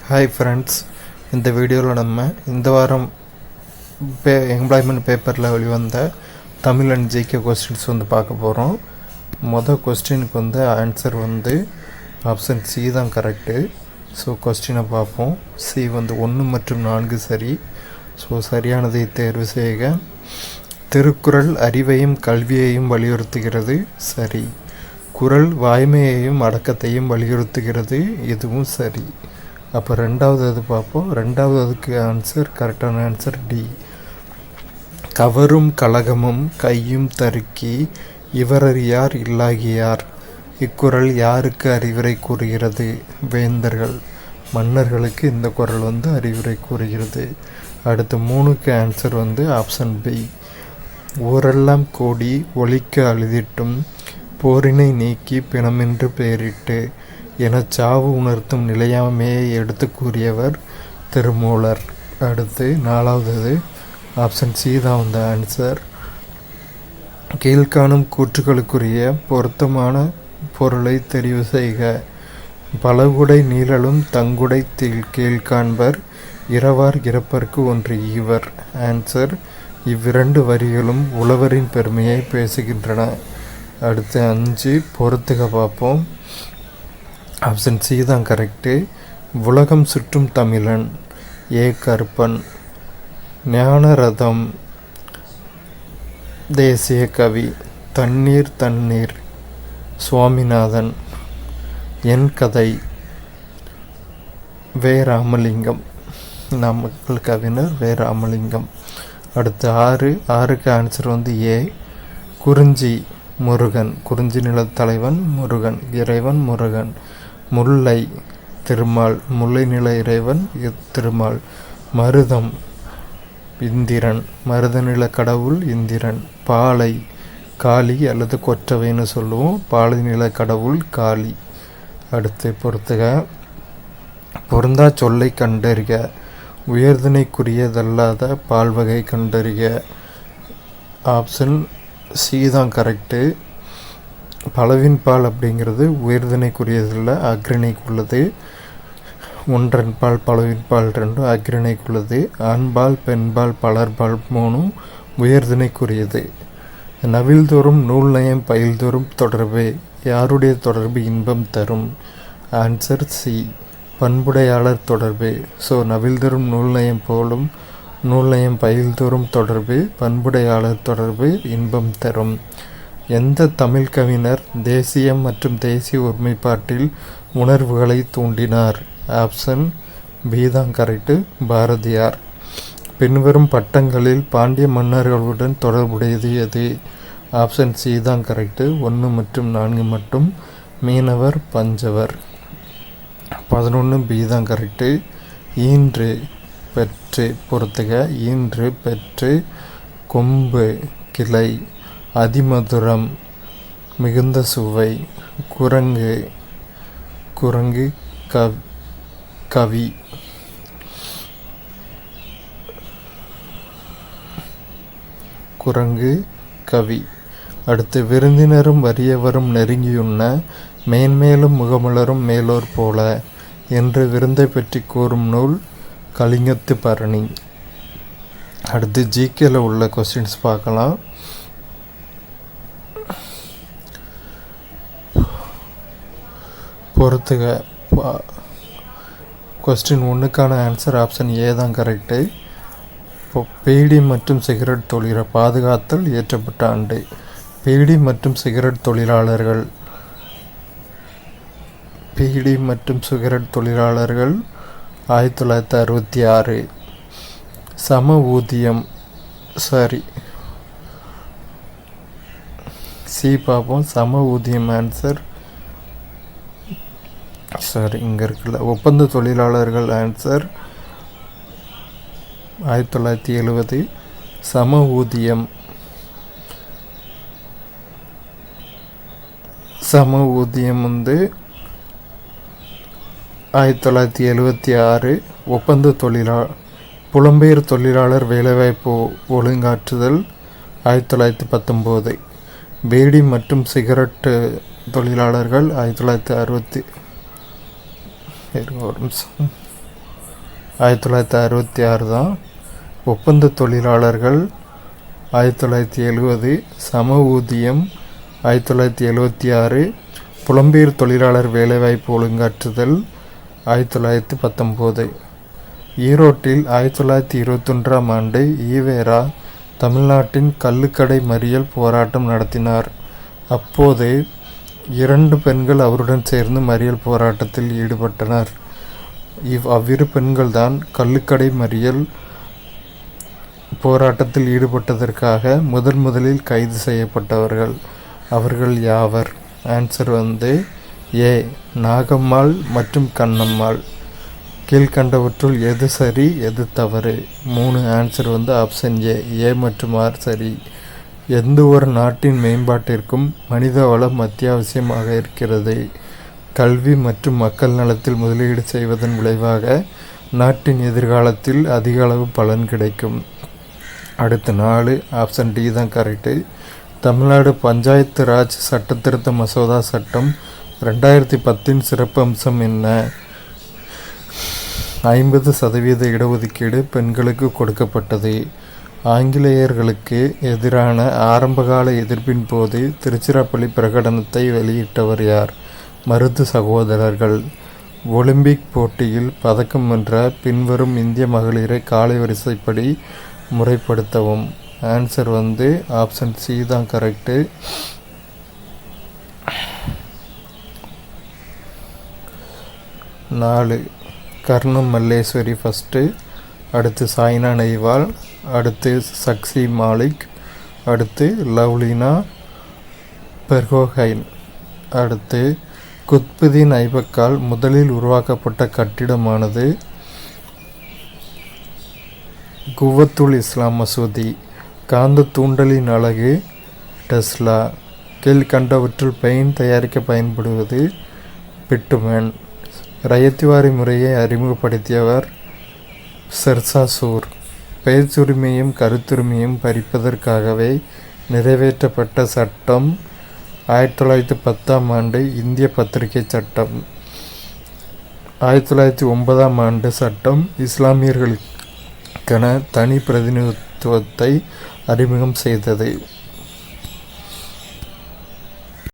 Hi friends, இந்த வீடியோவில் நம்ம இந்த வாரம் எம்ப்ளாய்மெண்ட் பேப்பரில் வெளிவந்த தமிழ் அண்ட் ஜிகே கொஸ்டின்ஸ் பார்க்க போகிறோம். மொதல் கொஸ்டினுக்கு ஆன்சர் ஆப்ஷன் சி தான் கரெக்டு. ஸோ கொஸ்டினை பார்ப்போம். சி 1 மற்றும் 4 சரி. ஸோ சரியானதை தேர்வு செய்க. திருக்குறள் அறிவையும் கல்வியையும் வலியுறுத்துகிறது, சரி. குறள் வாய்மையையும் அடக்கத்தையும் வலியுறுத்துகிறது, இதுவும் சரி. அப்போ ரெண்டாவது பார்ப்போம். ரெண்டாவதுக்கு ஆன்சர், கரெக்டான ஆன்சர் டி. கவரும் கலகமும் கையும் தருக்கி இவரறியார் இல்லாகியார். இக்குறள் யாருக்கு அறிவுரை கூறுகிறது? வேந்தர்கள், மன்னர்களுக்கு இந்த குறள் அறிவுரை கூறுகிறது. அடுத்து 3க்கு ஆன்சர் ஆப்ஷன் பி. ஊரெல்லாம் கூடி ஒழிக்க அழுதிட்டும் போரினை நீக்கி பிணமென்று பெயரிட்டு என சாவு உணர்த்தும் நிலையாமையை எடுத்து கூறியவர் திருமூலர். அடுத்து 4வது ஆப்ஷன் சி தான் ஆன்சர். கீழ்காணும் கூற்றுகளுக்குரிய பொருத்தமான பொருளை தெரிவு செய்க. பலகுடை நீழலும் தங்குடை கீழ்காண்பர் இரவார் இறப்பர்க்கு ஒன்று ஈவர். ஆன்சர், இவ்விரண்டு வரிகளும் உழவரின் பெருமையை பேசுகின்றன. அடுத்து 5 பொறுத்துக பார்ப்போம். ஆப்ஷன் சி தான் கரெக்டு. உலகம் சுற்றும் தமிழன், ஏ கருப்பன். ஞானரதம் தேசிய கவி, தண்ணீர் தண்ணீர் சுவாமிநாதன். என் கதை, வே ராமலிங்கம். நாமக்கல் கவிஞர் வே ராமலிங்கம். அடுத்து 6க்கு ஆன்சர் ஏ. குறிஞ்சி முருகன், குறிஞ்சி நிலத்தலைவன் முருகன், இறைவன் முருகன். முல்லை திருமால், முல்லை நில இறைவன் திருமால். மருதம் இந்திரன், மருத நில கடவுள் இந்திரன். பாலை காளி அல்லது கொற்றவைன்னு சொல்லுவோம், பாலை நில கடவுள் காளி. அடுத்து பொறுத்துக. பொருந்தா சொல்லை கண்டறிக. உயர்திணைக்குரியதல்லாத பால்வகை கண்டறிக. ஆப்ஷன் சி தான் கரெக்டு. பலவின் பால் அப்படிங்கிறது உயர்திணைக்குரியதில்லை, அக்ரிணைக்குள்ளது. ஒன்றன் பால் பலவின் பால் 2 அக்ரிணைக்குள்ளது. ஆண்பால் பெண்பால் பலர்பால் 3 உயர்திணைக்குரியது. நவில்தோறும் நூல் நயம் பயில்தோறும் தொடர்பு, யாருடைய தொடர்பு இன்பம் தரும்? ஆன்சர் சி, பண்புடையாளர் தொடர்பு. ஸோ நவில்தோறும் நூல் நயம் போலும் நூல் நயம் பயில்தோறும் தொடர்பு, பண்புடையாளர் தொடர்பு இன்பம் தரும். எந்த தமிழ் கவிஞர் தேசியம் மற்றும் தேசிய ஒருமைப்பாட்டில் உணர்வுகளை தூண்டினார்? ஆப்ஷன் பி தான் கரெக்டு, பாரதியார். பின்வரும் பட்டங்களில் பாண்டிய மன்னர்களுடன் தொடர்புடையது எது? ஆப்ஷன் சி தான் கரெக்டு, 1 மற்றும் 4 மட்டும். மீனவர், பஞ்சவர். 11 பி தான் கரெக்டு. ஈன்று பெற்று பொறுத்துக. ஈன்று பெற்று, கொம்பு கிளை, அதிமதுரம், மிகுந்த சுவை. குரங்கு, குரங்கு கவி. குரங்கு கவி. அடுத்து விருந்தினரும் வறியவரும் நெருங்கியுண்ண மேன்மேலும் முகமலரும் மேலோர் போல என்று விருந்தை பற்றி கூறும் நூல் கலிங்கத்து பரணி. அடுத்து ஜிகேல உள்ள கொஸ்டின்ஸ் பார்க்கலாம். பொறுத்துக. கொஸ்டின் 1க்கான ஆன்சர் ஆப்ஷன் ஏ தான் கரெக்டு. பீடி மற்றும் சிகரெட் தொழிலாளர் பாதுகாத்தல் இயற்றப்பட்ட ஆண்டு. பீடி மற்றும் சிகரெட் தொழிலாளர்கள், பீடி மற்றும் சிகரெட் தொழிலாளர்கள் 1966. சம ஊதியம், சரி. சி பார்ப்போம். சம ஊதியம் ஆன்சர் சரி, இங்கே இருக்குல்ல. ஒப்பந்த தொழிலாளர்கள் ஆன்சர் 1970. சம ஊதியம், சம ஊதியம் 1976. ஒப்பந்த புலம்பெயர் தொழிலாளர் வேலைவாய்ப்பு ஒழுங்காற்றுதல் 1919. பீடி மற்றும் சிகரெட்டு தொழிலாளர்கள் 1960. ஒரு நிமிஷம். 1966 தான். ஒப்பந்த தொழிலாளர்கள் 1970, சம ஊதியம் 1976, புலம்பெயர் தொழிலாளர் வேலைவாய்ப்பு ஒழுங்காற்றுதல் 1919. ஈரோட்டில் 1921ஆம் ஆண்டு ஈவேரா தமிழ்நாட்டின் கள்ளுக்கடை மறியல் போராட்டம் நடத்தினார். அப்போது 2 பெண்கள் அவருடன் சேர்ந்து மறியல் போராட்டத்தில் ஈடுபட்டனர். அவ்விரு பெண்கள்தான் கள்ளுக்கடை மறியல் போராட்டத்தில் ஈடுபட்டதற்காக முதலில் கைது செய்யப்பட்டவர்கள். அவர்கள் யாவர்? Answer A. நாகம்மாள் மற்றும் கண்ணம்மாள். கீழ்கண்டவற்றுள் எது சரி, எது தவறு? 3 ஆன்சர் ஆப்ஷன் ஏ மற்றும் ஆர் சரி. எந்த ஒரு நாட்டின் மேம்பாட்டிற்கும் மனித வளம் அத்தியாவசியமாக இருக்கிறது. கல்வி மற்றும் மக்கள் நலத்தில் முதலீடு செய்வதன் விளைவாக நாட்டின் எதிர்காலத்தில் அதிக அளவு பலன் கிடைக்கும். அடுத்து 4 ஆப்ஷன் டி தான் கரெக்டு. தமிழ்நாடு பஞ்சாயத்து ராஜ் சட்டத்திருத்த மசோதா சட்டம் 2010 சிறப்பு அம்சம் என்ன? 50% இடஒதுக்கீடு பெண்களுக்கு கொடுக்கப்பட்டது. ஆங்கிலேயர்களுக்கு எதிரான ஆரம்பகால எதிர்ப்பின் போது திருச்சிராப்பள்ளி பிரகடனத்தை வெளியிட்டவர் யார்? மருது சகோதரர்கள். ஒலிம்பிக் போட்டியில் பதக்கம் வென்ற பின்வரும் இந்திய மகளிரை காலை வரிசைப்படி முறைப்படுத்தவும். ஆன்சர் ஆப்ஷன் சி தான் கரெக்டு. 4 கர்ணம் மல்லேஸ்வரி ஃபஸ்ட்டு, அடுத்து சாய்னா நெய்வால், அடுத்து சக்சி மாலிக், அடுத்து லவ்லினா பெர்கோஹைன். அடுத்து குத்புதீன் ஐபக்கால் முதலில் உருவாக்கப்பட்ட கட்டிடமானது குவத்துல் இஸ்லாம் மசூதி. காந்த தூண்டலின் அலகு டெஸ்லா. கீழ்கண்டவற்றுள் பெயிண்ட் தயாரிக்க பயன்படுவது பிட்டுமேன். ரயத்திவாரி முறையை அறிமுகப்படுத்தியவர் ஷெர்ஷா சூர். பேச்சுரிமையும் கருத்துரிமையும் பறிப்பதற்காகவே நிறைவேற்றப்பட்ட சட்டம் 1910ஆம் ஆண்டு இந்திய பத்திரிகை சட்டம். 1909ஆம் ஆண்டு சட்டம் இஸ்லாமியர்களுக்கென தனி பிரதிநிதித்துவத்தை அறிமுகம் செய்தது.